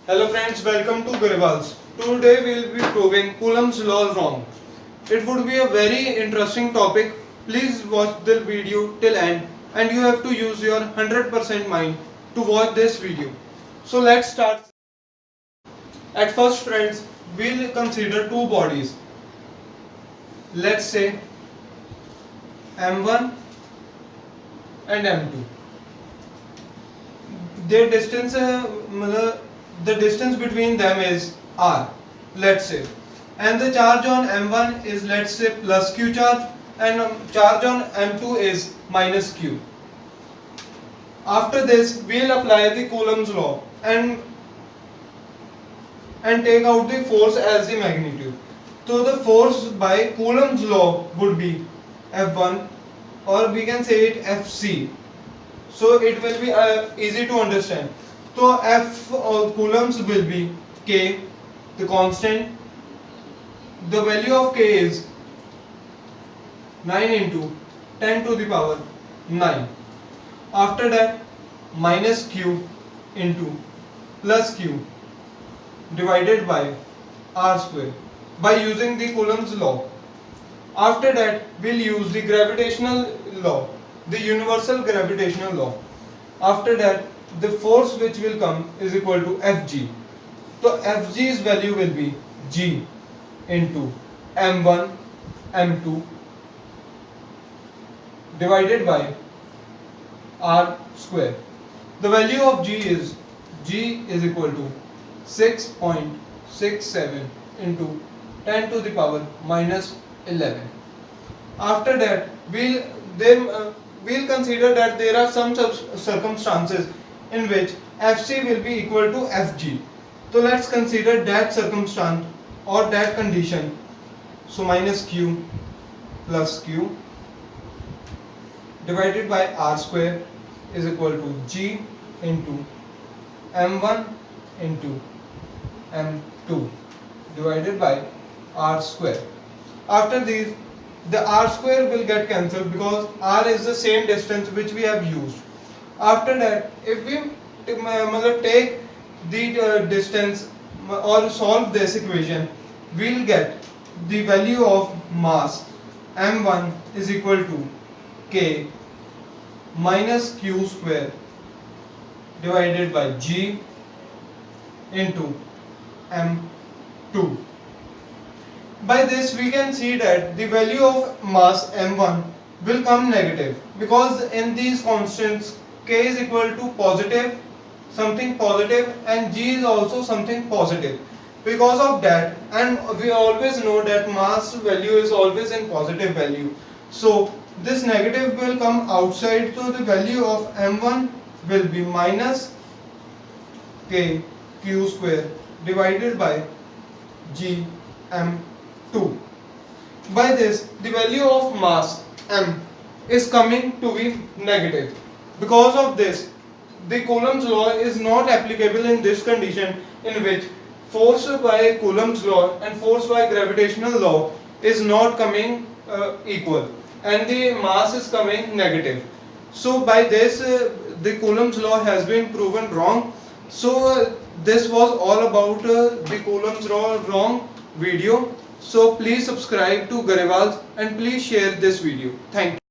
Hello friends, welcome to Garibals. Today we will be proving Coulomb's law wrong. It would be a very interesting topic. Please watch the video till end and you have to use your 100% mind to watch this video. So let's start. At first friends, we'll consider two bodies. Let's say M1 and M2. Their distance the distance between them is r, let's say, and the charge on m1 is, let's say, plus q charge, and charge on m2 is minus q. After this we'll apply the Coulomb's law and take out the force as the magnitude. So the force by Coulomb's law would be F1, or we can say it Fc. So it will be easy to understand. So F of coulombs will be K, the constant. The value of K is 9 into 10 to the power 9. After that, minus Q into plus Q divided by R square by using the Coulomb's law. After that, we'll use the gravitational law, the universal gravitational law. After that, the force which will come is equal to Fg. So Fg's value will be G into M1 M2 divided by R square. The value of G is equal to 6.67 into 10 to the power minus 11. After that, we'll consider that there are some circumstances in which Fc will be equal to Fg. So let's consider that circumstance or that condition. So minus Q plus Q divided by R square is equal to G into M1 into M2 divided by R square. After these, the R square will get cancelled because R is the same distance which we have used. After that, if we take the distance or solve this equation, we'll get the value of mass m1 is equal to K minus Q square divided by G into M2. By this we can see that the value of mass m1 will come negative, because in these constants K is equal to positive, something positive, and G is also something positive. Because of that, and we always know that mass value is always in positive value, so this negative will come outside, so the value of m1 will be minus K Q square divided by G M2. By this, the value of mass m is coming to be negative. Because of this, the Coulomb's law is not applicable in this condition, in which force by Coulomb's law and force by gravitational law is not coming equal, and the mass is coming negative. So by this, the Coulomb's law has been proven wrong. So this was all about the Coulomb's law wrong video. So please subscribe to Garibals and please share this video. Thank you.